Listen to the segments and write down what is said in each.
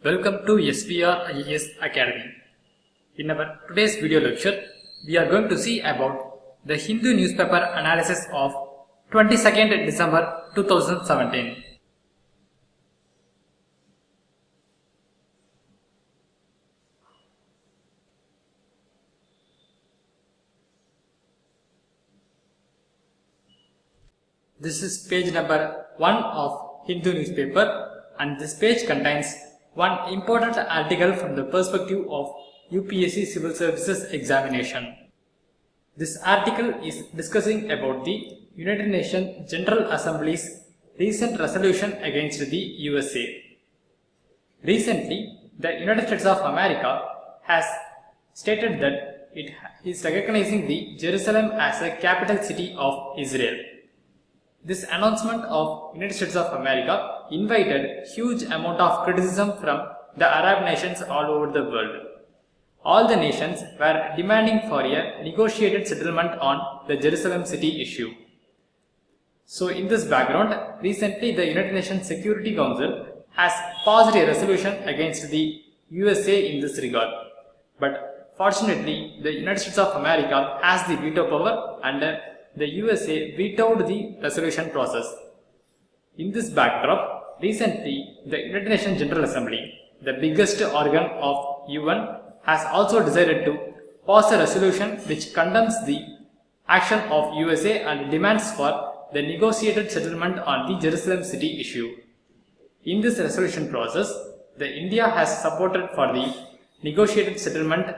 Welcome to SPR IAS Academy. In our today's video lecture, we are going to see about the Hindu newspaper analysis of 22nd December 2017. This is page number 1 of Hindu newspaper, and this page contains one important article from the perspective of UPSC Civil Services examination. This article is discussing about the United Nations General Assembly's recent resolution against the USA. Recently, the United States of America has stated that it is recognizing the Jerusalem as a capital city of Israel. This announcement of United States of America invited huge amount of criticism from the Arab nations all over the world. All the nations were demanding for a negotiated settlement on the Jerusalem city issue. So in this background, recently the United Nations Security Council has passed a resolution against the USA in this regard. But fortunately, the United States of America has the veto power and the USA vetoed the resolution process. In this backdrop, recently the United Nations General Assembly, the biggest organ of UN, has also decided to pass a resolution which condemns the action of USA and demands for the negotiated settlement on the Jerusalem city issue. In this resolution process, the India has supported for the negotiated settlement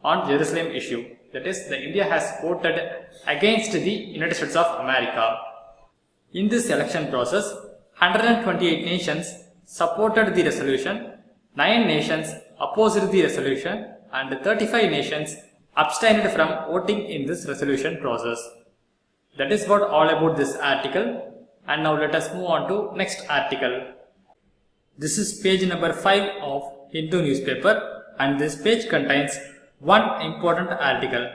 on Jerusalem issue. That is, the India has voted against the United States of America. In this election process, 128 nations supported the resolution, 9 nations opposed the resolution, and 35 nations abstained from voting in this resolution process. That is what all about this article. And now let us move on to next article. This is page number 5 of Hindu newspaper, and this page contains one important article.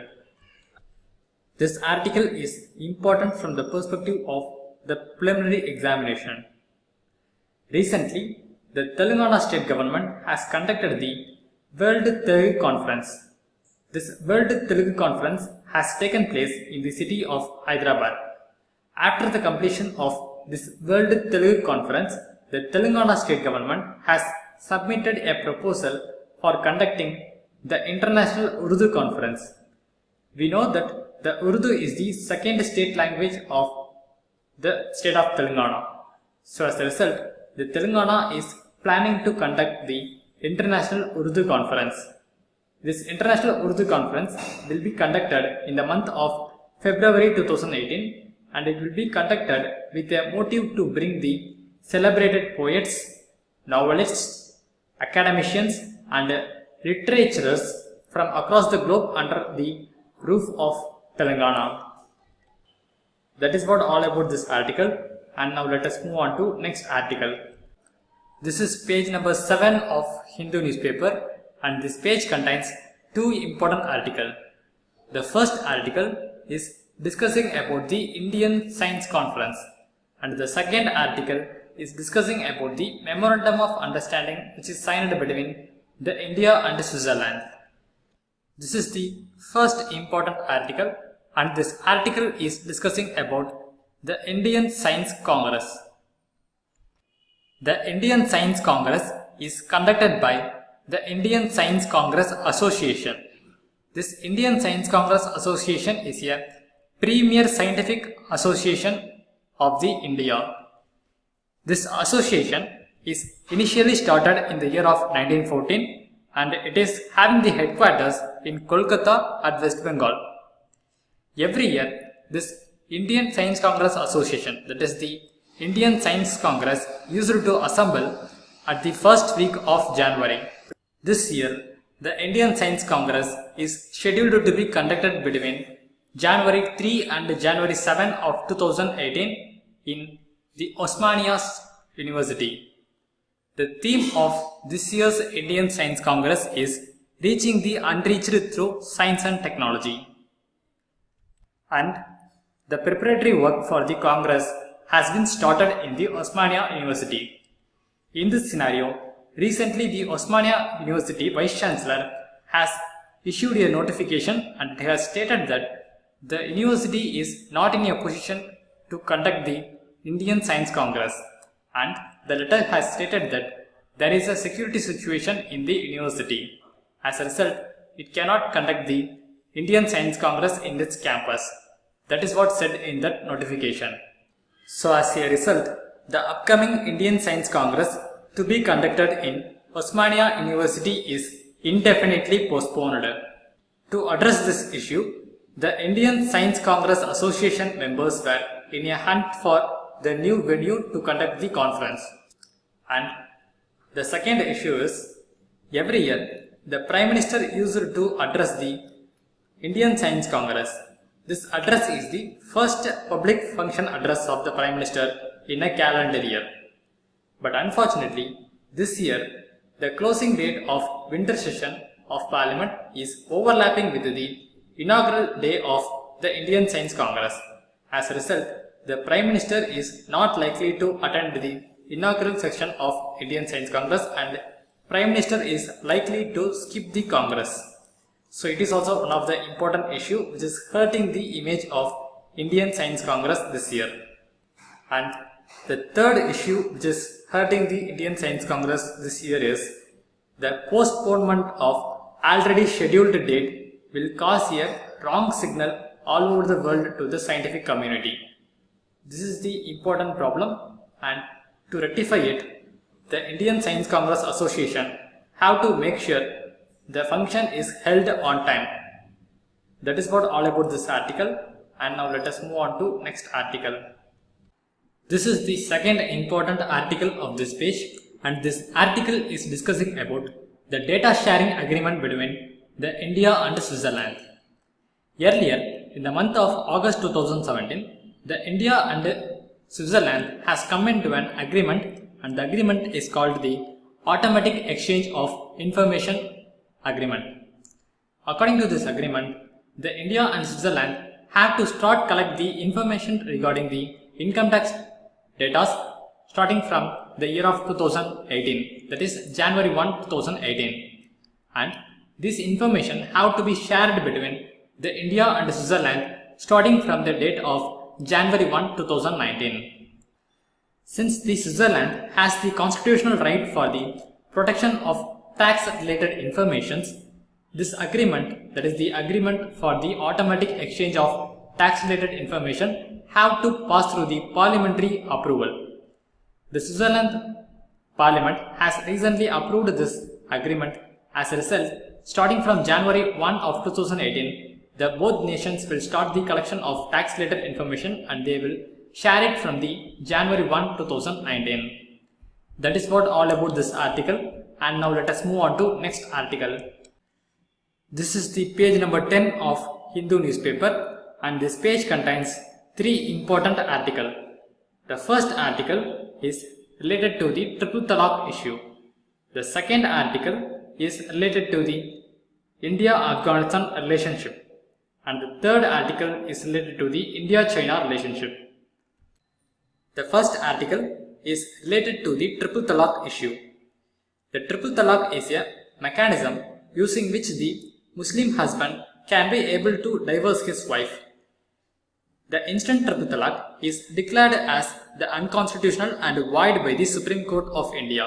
This article is important from the perspective of the preliminary examination. Recently, the Telangana state government has conducted the World Telugu Conference. This World Telugu Conference has taken place in the city of Hyderabad. After the completion of this World Telugu Conference, the Telangana state government has submitted a proposal for conducting the International Urdu Conference. We know that the Urdu is the second state language of the state of Telangana. So as a result, the Telangana is planning to conduct the International Urdu Conference. This International Urdu Conference will be conducted in the month of February 2018, and it will be conducted with a motive to bring the celebrated poets, novelists, academicians and literaturers from across the globe under the roof of Telangana. That is what all about this article, and now let us move on to next article. This is page number 7 of Hindu newspaper, and this page contains two important articles. The first article is discussing about the Indian Science Conference, and the second article is discussing about the Memorandum of Understanding which is signed between the India and Switzerland. This is the first important article, and this article is discussing about the Indian Science Congress. The Indian Science Congress is conducted by the Indian Science Congress Association. This Indian Science Congress Association is a premier scientific association of the India. This association is initially started in the year of 1914, and it is having the headquarters in Kolkata at West Bengal. Every year, this Indian Science Congress Association, that is the Indian Science Congress, used to assemble at the first week of January. This year, the Indian Science Congress is scheduled to be conducted between January 3 and January 7 of 2018 in the Osmania University. The theme of this year's Indian Science Congress is Reaching the Unreached Through Science and Technology. And the preparatory work for the Congress has been started in the Osmania University. In this scenario, recently the Osmania University Vice Chancellor has issued a notification and it has stated that the university is not in a position to conduct the Indian Science Congress, and the letter has stated that there is a security situation in the university. As a result, it cannot conduct the Indian Science Congress in its campus. That is what said in that notification. So as a result, the upcoming Indian Science Congress to be conducted in Osmania University is indefinitely postponed. To address this issue, the Indian Science Congress Association members were in a hunt for the new venue to conduct the conference. And the second issue is, every year the Prime Minister used to address the Indian Science Congress. This address is the first public function address of the Prime Minister in a calendar year. But unfortunately, this year the closing date of winter session of Parliament is overlapping with the inaugural day of the Indian Science Congress. As a result, the Prime Minister is not likely to attend the inaugural session of Indian Science Congress, and Prime Minister is likely to skip the Congress. So it is also one of the important issue which is hurting the image of Indian Science Congress this year. And the third issue which is hurting the Indian Science Congress this year is the postponement of already scheduled date will cause a wrong signal all over the world to the scientific community. This is the important problem, and to rectify it, the Indian Science Congress Association have to make sure the function is held on time. That is what all about this article, and now let us move on to next article. This is the second important article of this page, and this article is discussing about the data sharing agreement between the India and Switzerland. Earlier, in the month of August 2017, the India and Switzerland has come into an agreement, and the agreement is called the Automatic Exchange of Information Agreement. According to this agreement, the India and Switzerland have to start collect the information regarding the income tax data starting from the year of 2018, that is January 1, 2018, and this information have to be shared between the India and Switzerland starting from the date of January 1, 2019. Since the Switzerland has the constitutional right for the protection of tax related informations, this agreement, that is the agreement for the automatic exchange of tax related information, have to pass through the parliamentary approval. The Switzerland Parliament has recently approved this agreement. As a result, starting from January 1 of 2018, both nations will start the collection of tax related information and they will share it from the January 1, 2019. That is what all about this article, and now let us move on to next article. This is the page number 10 of Hindu newspaper, and this page contains three important articles. The first article is related to the triple talaq issue. The second article is related to the India-Afghanistan relationship. And the third article is related to the India-China relationship. The first article is related to the triple talaq issue. The triple talaq is a mechanism using which the Muslim husband can be able to divorce his wife. The instant triple talaq is declared as the unconstitutional and void by the Supreme Court of India.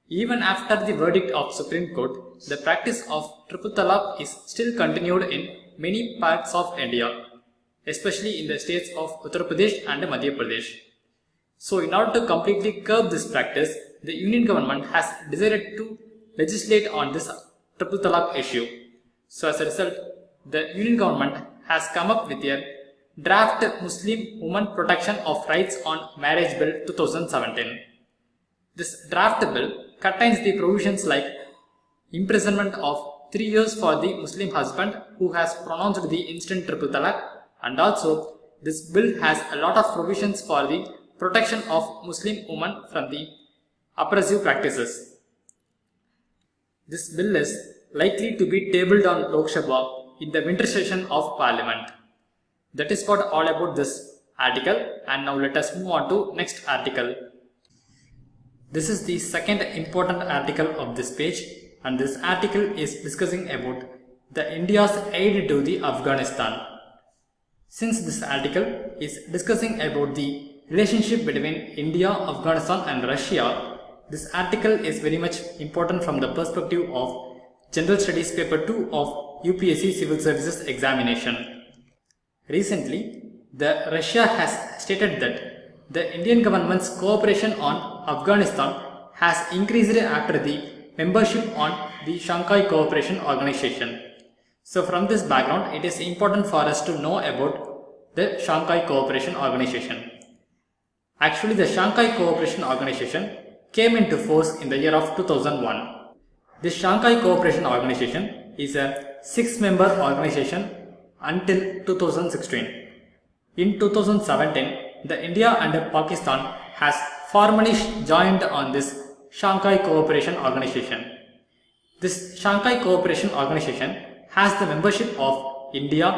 Even after the verdict of Supreme Court, the practice of triple talaq is still continued in many parts of India, especially in the states of Uttar Pradesh and Madhya Pradesh. So in order to completely curb this practice, the Union government has decided to legislate on this triple talaq issue. So as a result, the Union government has come up with a Draft Muslim Women Protection of Rights on Marriage Bill 2017. This draft bill contains the provisions like imprisonment of 3 years for the Muslim husband who has pronounced the instant triple talaq, and also this bill has a lot of provisions for the protection of Muslim women from the oppressive practices. This bill is likely to be tabled on Lok Sabha in the winter session of Parliament. That is what all about this article, and now let us move on to next article. This is the second important article of this page, and this article is discussing about the India's aid to the Afghanistan. Since this article is discussing about the relationship between India, Afghanistan and Russia, this article is very much important from the perspective of General Studies Paper 2 of UPSC Civil Services Examination. Recently, Russia has stated that the Indian government's cooperation on Afghanistan has increased after the membership on the Shanghai Cooperation Organization. So from this background, it is important for us to know about the Shanghai Cooperation Organization. Actually, the Shanghai Cooperation Organization came into force in the year of 2001. This Shanghai Cooperation Organization is a 6-member organization until 2016. In 2017, the India and Pakistan has formally joined on this Shanghai Cooperation Organization. This Shanghai Cooperation Organization has the membership of India,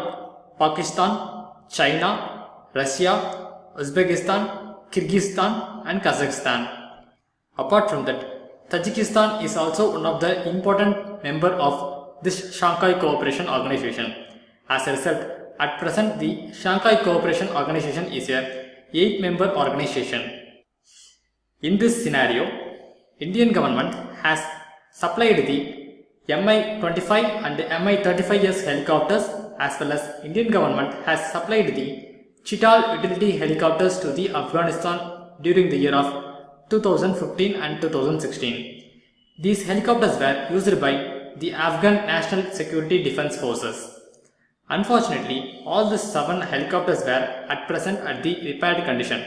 Pakistan, China, Russia, Uzbekistan, Kyrgyzstan and Kazakhstan. Apart from that, Tajikistan is also one of the important member of this Shanghai Cooperation Organization. As a result, at present the Shanghai Cooperation Organization is a 8-member organization. In this scenario, Indian government has supplied the Mi-25 and Mi-35S helicopters, as well as Indian government has supplied the Chital utility helicopters to the Afghanistan during the year of 2015 and 2016. These helicopters were used by the Afghan National Security Defense Forces. Unfortunately, all the 7 helicopters were at present at the repaired condition.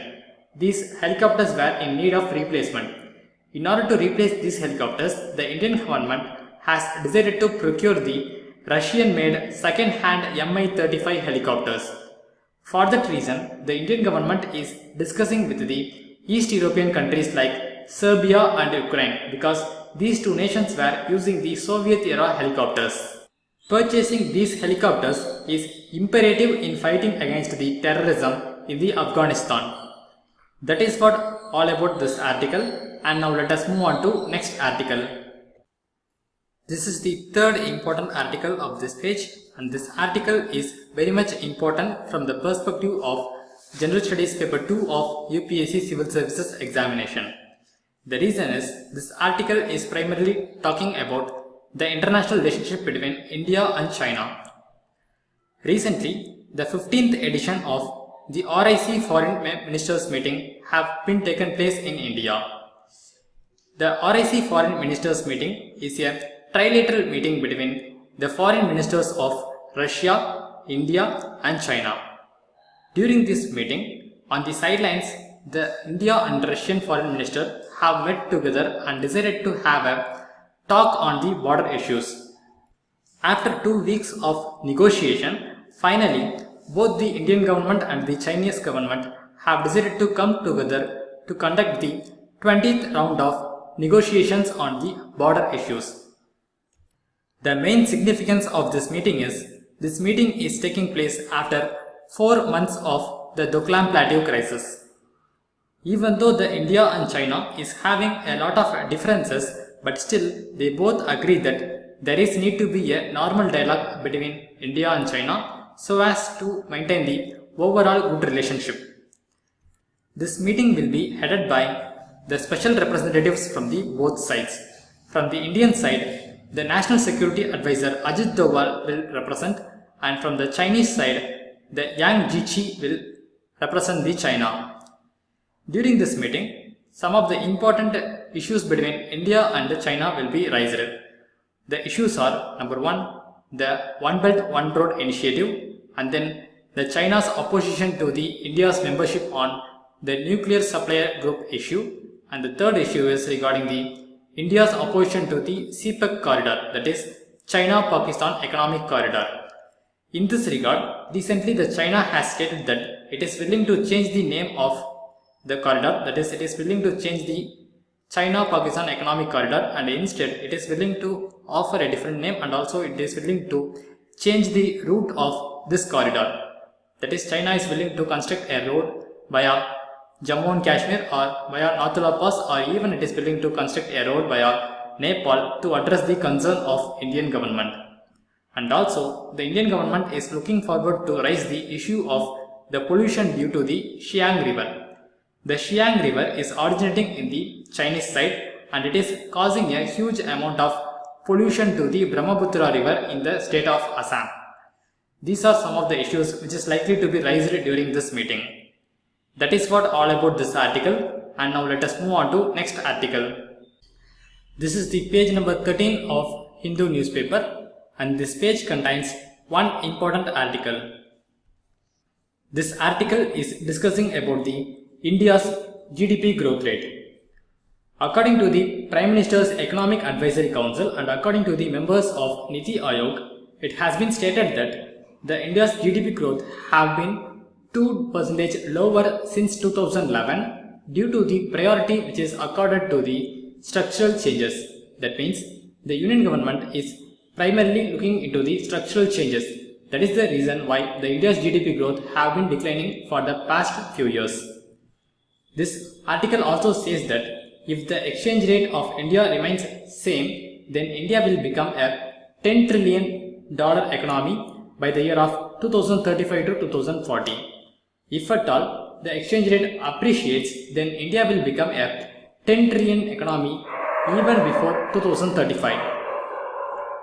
These helicopters were in need of replacement. In order to replace these helicopters, the Indian government has decided to procure the Russian-made second-hand Mi-35 helicopters. For that reason, the Indian government is discussing with the East European countries like Serbia and Ukraine, because these two nations were using the Soviet-era helicopters. Purchasing these helicopters is imperative in fighting against the terrorism in the Afghanistan. That is what all about this article, and now let us move on to next article. This is the third important article of this page, and this article is very much important from the perspective of General Studies Paper 2 of UPSC Civil Services Examination. The reason is this article is primarily talking about the international relationship between India and China. Recently, the 15th edition of the RIC Foreign Ministers meeting have been taken place in India. The RIC Foreign Ministers meeting is a trilateral meeting between the foreign ministers of Russia, India and China. During this meeting, on the sidelines, the India and Russian foreign minister have met together and decided to have a talk on the border issues. After 2 weeks of negotiation, finally both the Indian government and the Chinese government have decided to come together to conduct the 20th round of negotiations on the border issues. The main significance of this meeting is taking place after 4 months of the Doklam Plateau crisis. Even though the India and China is having a lot of differences, but still they both agree that there is need to be a normal dialogue between India and China so as to maintain the overall good relationship. This meeting will be headed by the special representatives from the both sides. From the Indian side, the National Security Advisor Ajit Doval will represent, and from the Chinese side, the Yang Jiechi will represent the China. During this meeting, some of the important issues between India and China will be raised. The issues are: number 1, the One Belt One Road initiative, and then the China's opposition to the India's membership on the nuclear supplier group issue, and the third issue is regarding the India's opposition to the CPEC corridor, that is China-Pakistan Economic Corridor. In this regard, recently the China has stated that it is willing to change the name of the corridor, that is, it is willing to change the China-Pakistan Economic Corridor, and instead it is willing to offer a different name, and also it is willing to change the route of this corridor. That is, China is willing to construct a road via Jammu and Kashmir or via Nathula Pass, or even it is willing to construct a road via Nepal to address the concern of Indian government. And also, the Indian government is looking forward to raise the issue of the pollution due to the Xiang River. The Xiang River is originating in the Chinese side and it is causing a huge amount of pollution to the Brahmaputra River in the state of Assam. These are some of the issues which is likely to be raised during this meeting. That is what all about this article, and now let us move on to next article. This is the page number 13 of Hindu newspaper, and this page contains one important article. This article is discussing about the India's GDP growth rate. According to the Prime Minister's Economic Advisory Council and according to the members of Niti Aayog, it has been stated that the India's GDP growth have been 2% lower since 2011 due to the priority which is accorded to the structural changes. That means the Union government is primarily looking into the structural changes. That is the reason why the India's GDP growth have been declining for the past few years. This article also says that if the exchange rate of India remains same, then India will become a $10 trillion economy by the year of 2035 to 2040. If at all the exchange rate appreciates, then India will become a 10 trillion economy even before 2035.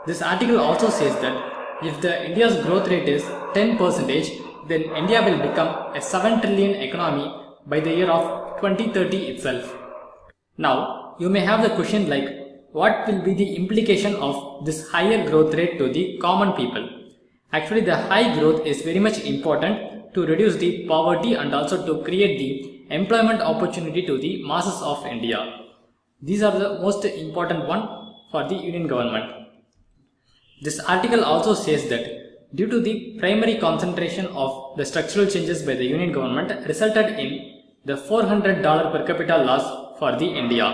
This article also says that if the India's growth rate is 10%, then India will become a 7 trillion economy by the year of 2030 itself. Now, you may have the question like, what will be the implication of this higher growth rate to the common people? Actually, the high growth is very much important to reduce the poverty and also to create the employment opportunity to the masses of India. These are the most important one for the Union government. This article also says that due to the primary concentration of the structural changes by the Union government resulted in the $400 per capita loss for the India.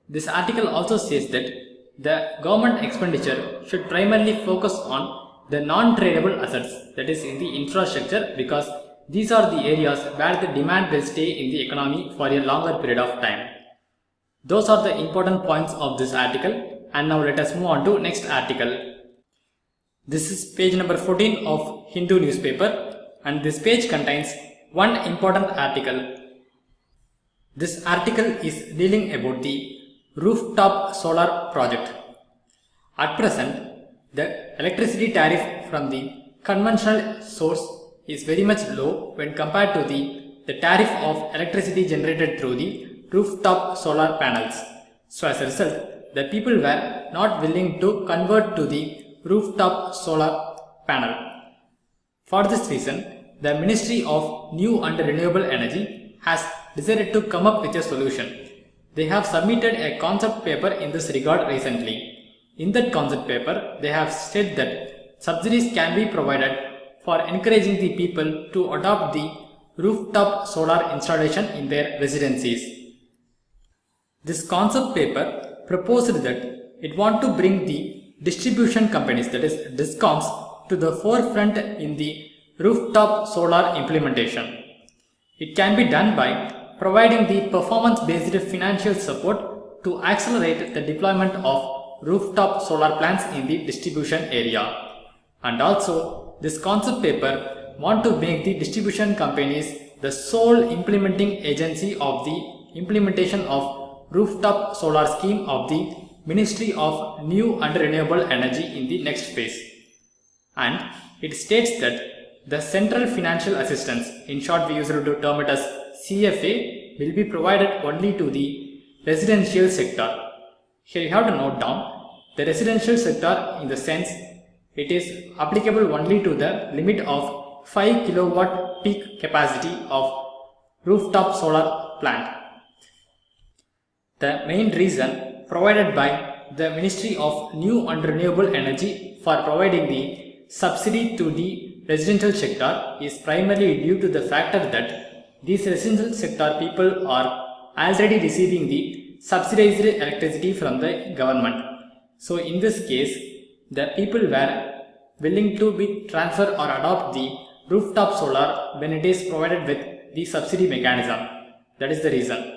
This article also says that the government expenditure should primarily focus on the non-tradable assets, that is in the infrastructure, because these are the areas where the demand will stay in the economy for a longer period of time. Those are the important points of this article, and now let us move on to next article. This is page number 14 of Hindu newspaper, and this page contains one important article. This article is dealing about the rooftop solar project. At present, the electricity tariff from the conventional source is very much low when compared to the tariff of electricity generated through the rooftop solar panels. So as a result, the people were not willing to convert to the rooftop solar panel. For this reason, the Ministry of New and Renewable Energy has decided to come up with a solution. They have submitted a concept paper in this regard recently. In that concept paper, they have said that subsidies can be provided for encouraging the people to adopt the rooftop solar installation in their residencies. This concept paper proposed that it want to bring the distribution companies, that is DISCOMs, to the forefront in the rooftop solar implementation. It can be done by providing the performance-based financial support to accelerate the deployment of rooftop solar plants in the distribution area. And also, this concept paper want to make the distribution companies the sole implementing agency of the implementation of rooftop solar scheme of the Ministry of New and Renewable Energy in the next phase. And it states that the central financial assistance, in short we usually term it as CFA, will be provided only to the residential sector. Here you have to note down the residential sector in the sense it is applicable only to the limit of 5 kilowatt peak capacity of rooftop solar plant. The main reason provided by the Ministry of New and Renewable Energy for providing the subsidy to the residential sector is primarily due to the factor that these residential sector people are already receiving the subsidized electricity from the government. So in this case, the people were willing to be transfer or adopt the rooftop solar when it is provided with the subsidy mechanism. That is the reason.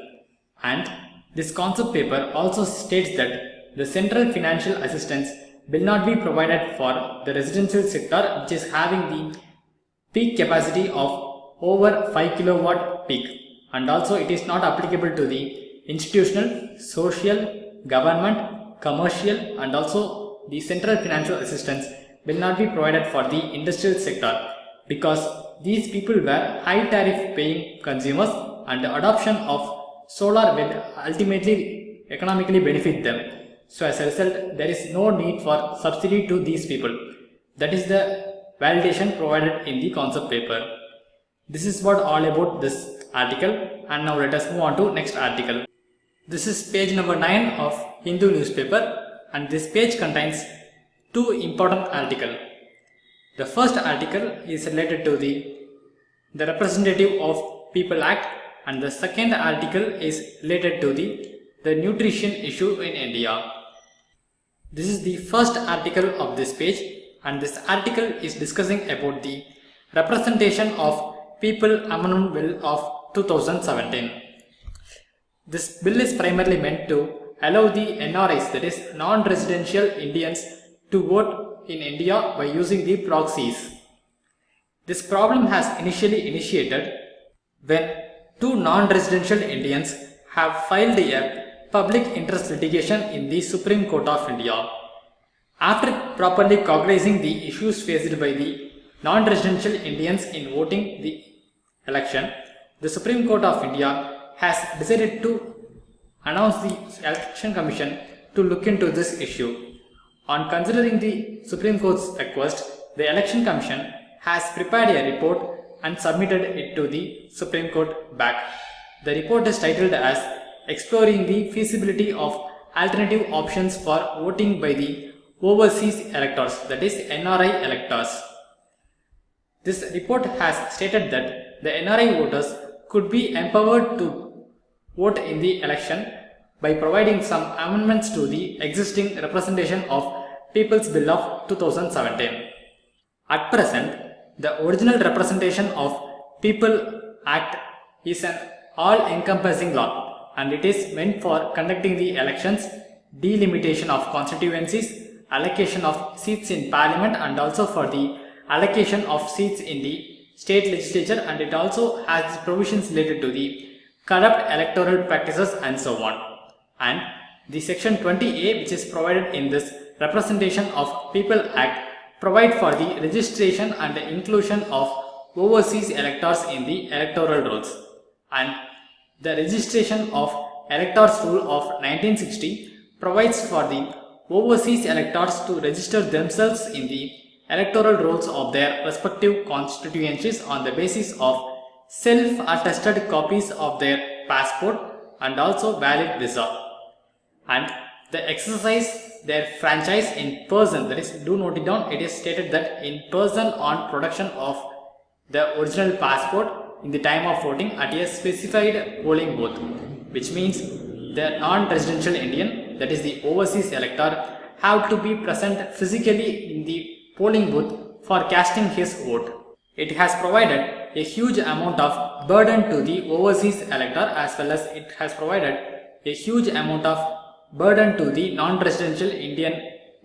And this concept paper also states that the central financial assistance will not be provided for the residential sector, which is having the peak capacity of over 5 kilowatt peak, and also it is not applicable to the institutional, social, government, commercial, and also the central financial assistance will not be provided for the industrial sector, because these people were high tariff paying consumers and the adoption of solar will ultimately economically benefit them. So as a result, there is no need for subsidy to these people. That is the validation provided in the concept paper. This is what all about this article, and now let us move on to next article. This is page number 9 of Hindu newspaper, and this page contains two important articles. The first article is related to the Representative of People Act, and the second article is related to the nutrition issue in India. This is the first article of this page, and this article is discussing about the Representation of People Amendment Bill of 2017. This bill is primarily meant to allow the NRIs, that is non-residential Indians, to vote in India by using the proxies. This problem has initially initiated when two non-residential Indians have filed a public interest litigation in the Supreme Court of India. After properly cognizing the issues faced by the non-residential Indians in voting the election, the Supreme Court of India has decided to announce the Election Commission to look into this issue. On considering the Supreme Court's request, the Election Commission has prepared a report and submitted it to the Supreme Court back. The report is titled as Exploring the Feasibility of Alternative Options for Voting by the Overseas Electors, that is NRI electors. This report has stated that the NRI voters could be empowered to vote in the election by providing some amendments to the existing Representation of People's Bill of 2017. At present, the original Representation of People Act is an all-encompassing law, and it is meant for conducting the elections, delimitation of constituencies, allocation of seats in parliament, and also for the allocation of seats in the state legislature, and it also has provisions related to the corrupt electoral practices and so on. And the section 20A, which is provided in this Representation of People Act, provide for the registration and the inclusion of overseas electors in the electoral rolls, and the Registration of Electors Rule of 1960 provides for the overseas electors to register themselves in the electoral rolls of their respective constituencies on the basis of self-attested copies of their passport and also valid visa, and they exercise their franchise in person, that is, do note it down, it is stated that in person on production of the original passport in the time of voting at a specified polling booth, which means the non-residential Indian, that is the overseas elector, have to be present physically in the polling booth for casting his vote. It has provided a huge amount of burden to the overseas elector, as well as it has provided a huge amount of burden to the non-residential Indian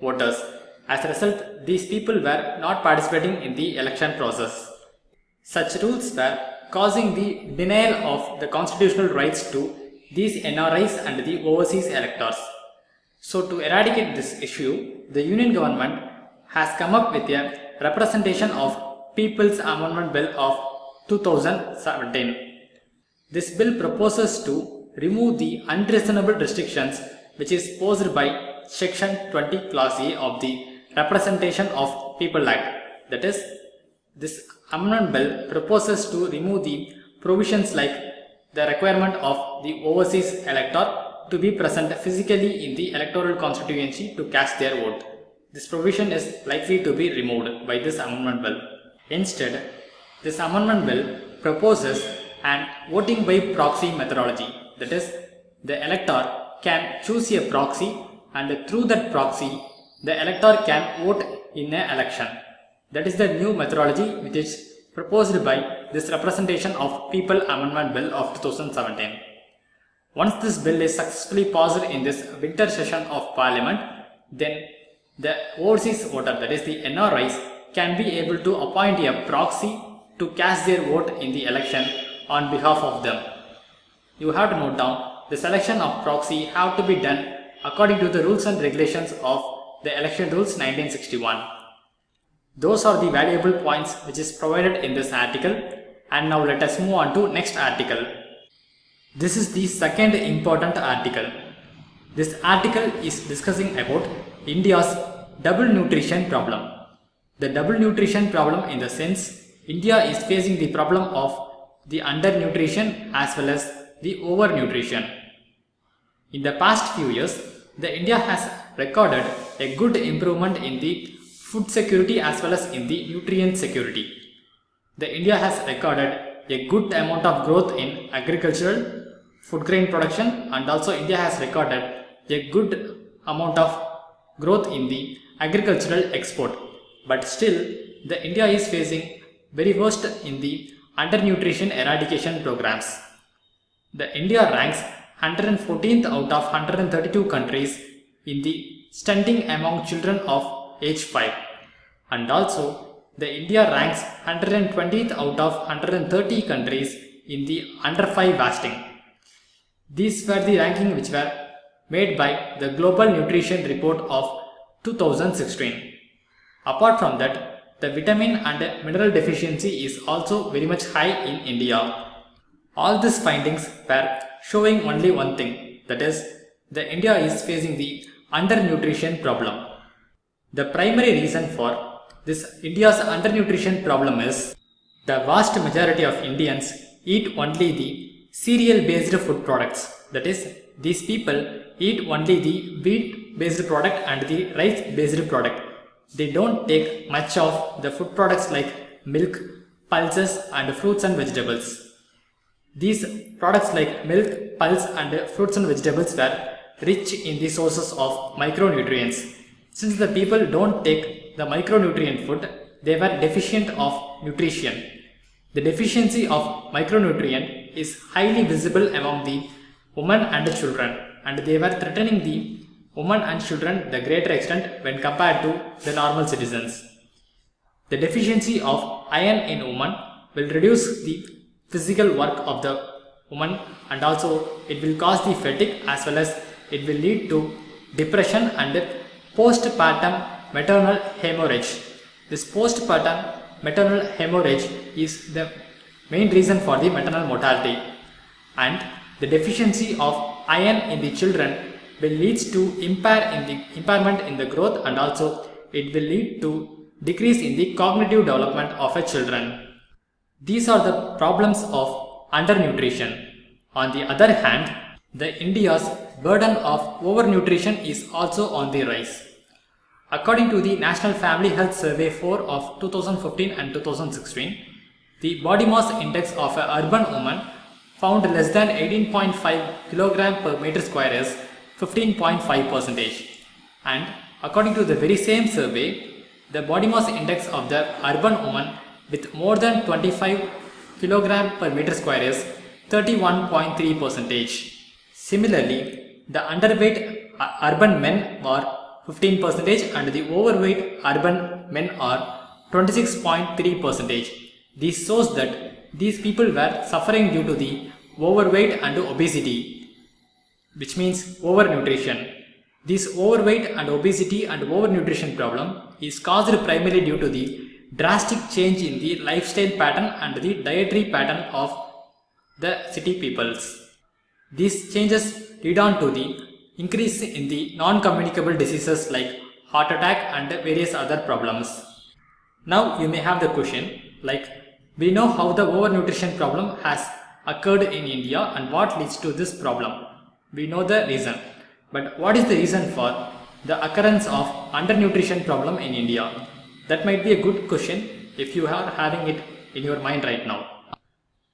voters. As a result, these people were not participating in the election process. Such rules were causing the denial of the constitutional rights to these NRIs and the overseas electors. So to eradicate this issue, the Union government has come up with a Representation of People's Amendment Bill of 2017. This bill proposes to remove the unreasonable restrictions which is posed by Section 20 Clause A of the Representation of People Act. That is, this amendment bill proposes to remove the provisions like the requirement of the overseas elector to be present physically in the electoral constituency to cast their vote. This provision is likely to be removed by this amendment bill. Instead, this amendment bill proposes an voting by proxy methodology. That is, the elector can choose a proxy, and through that proxy, the elector can vote in an election. That is the new methodology which is proposed by this Representation of People Amendment Bill of 2017. Once this bill is successfully passed in this winter session of Parliament, then the overseas voter, that is the NRIs, can be able to appoint a proxy to cast their vote in the election on behalf of them. You have to note down, the selection of proxy have to be done according to the rules and regulations of the Election Rules 1961. Those are the valuable points which is provided in this article, and now let us move on to next article. This is the second important article. This article is discussing about India's double nutrition problem. The double nutrition problem in the sense India is facing the problem of the undernutrition as well as the overnutrition. In the past few years, the India has recorded a good improvement in the food security as well as in the nutrient security. The India has recorded a good amount of growth in agricultural food grain production, and also India has recorded a good amount of growth in the agricultural export. But still, the India is facing very worst in the undernutrition eradication programs. The India ranks 114th out of 132 countries in the stunting among children of age 5, and also the India ranks 120th out of 130 countries in the under 5 fasting. These were the ranking which were made by the Global Nutrition Report of 2016. Apart from that, the vitamin and mineral deficiency is also very much high in India. All these findings were showing only one thing, that is, the India is facing the undernutrition problem. The primary reason for this India's undernutrition problem is the vast majority of Indians eat only the cereal based food products. That is, these people eat only the wheat based product and the rice based product. They don't take much of the food products like milk, pulses and fruits and vegetables. These products like milk, pulse and fruits and vegetables were rich in the sources of micronutrients. Since the people don't take the micronutrient food, they were deficient of nutrition. The deficiency of micronutrient is highly visible among the women and children, and they were threatening the women and children the greater extent when compared to the normal citizens. The deficiency of iron in women will reduce the physical work of the woman, and also it will cause the fatigue as well as it will lead to depression and postpartum maternal hemorrhage. This postpartum maternal hemorrhage is the main reason for the maternal mortality, and the deficiency of iron in the children will lead to impairment in the growth, and also it will lead to decrease in the cognitive development of a children. These are the problems of undernutrition. On the other hand, the India's burden of overnutrition is also on the rise. According to the National Family Health Survey 4 of 2015 and 2016, the body mass index of an urban woman found less than 18.5 kg per meter square is 15.5%. And according to the very same survey, the body mass index of the urban woman with more than 25 kg per meter square is 31.3%. Similarly, the underweight urban men are 15% and the overweight urban men are 26.3%. This shows that these people were suffering due to the overweight and obesity, which means overnutrition. This overweight and obesity and overnutrition problem is caused primarily due to the drastic change in the lifestyle pattern and the dietary pattern of the city peoples. These changes lead on to the increase in the non-communicable diseases like heart attack and various other problems. Now you may have the question like, we know how the overnutrition problem has occurred in India and what leads to this problem. We know the reason, but what is the reason for the occurrence of undernutrition problem in India? That might be a good question if you are having it in your mind right now.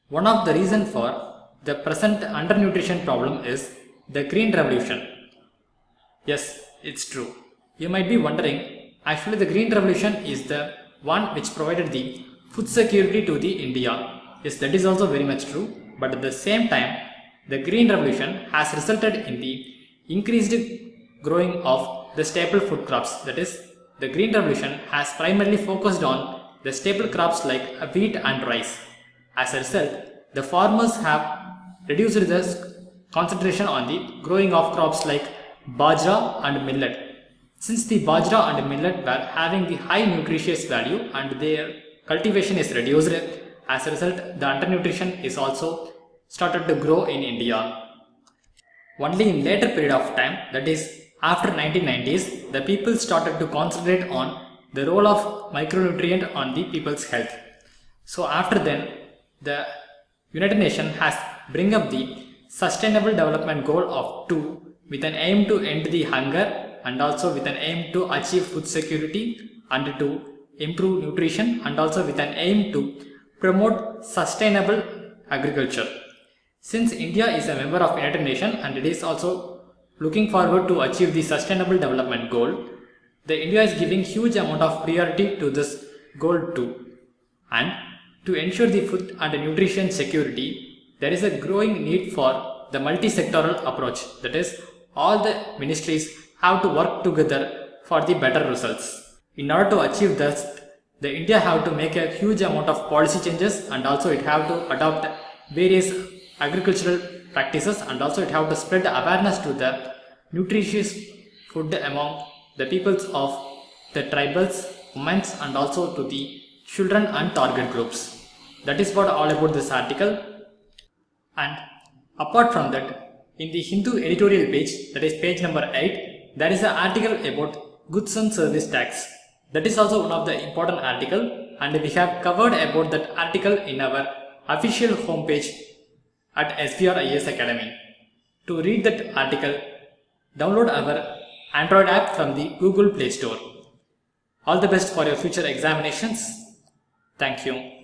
One of the reasons for the present undernutrition problem is the Green Revolution. Yes, it's true. You might be wondering, actually the Green Revolution is the one which provided the food security to the India. Yes, that is also very much true, but at the same time, the Green Revolution has resulted in the increased growing of the staple food crops. That is, the Green Revolution has primarily focused on the staple crops like wheat and rice. As a result, the farmers have reduced the concentration on the growing of crops like bajra and millet. Since the bajra and millet were having the high nutritious value and their cultivation is reduced, as a result, the undernutrition is also started to grow in India. Only in later period of time, that is after 1990s, the people started to concentrate on the role of micronutrient on the people's health. So after then, the United Nations has bring up the Sustainable Development Goal of 2 with an aim to end the hunger and also with an aim to achieve food security and to improve nutrition and also with an aim to promote sustainable agriculture. Since India is a member of United Nations and it is also looking forward to achieve the Sustainable Development Goal, the India is giving huge amount of priority to this goal too. And to ensure the food and nutrition security, there is a growing need for the multi-sectoral approach. That is, all the ministries have to work together for the better results. In order to achieve this, the India have to make a huge amount of policy changes and also it have to adopt various agricultural practices and also it have to spread awareness to the nutritious food among the peoples of the tribals, women and also to the children and target groups. That is what all about this article. And apart from that, in the Hindu editorial page, that is page number 8, there is an article about goods and service tax. That is also one of the important article and we have covered about that article in our official homepage at SVRIS Academy. To read that article, download our Android app from the Google Play Store. All the best for your future examinations. Thank you.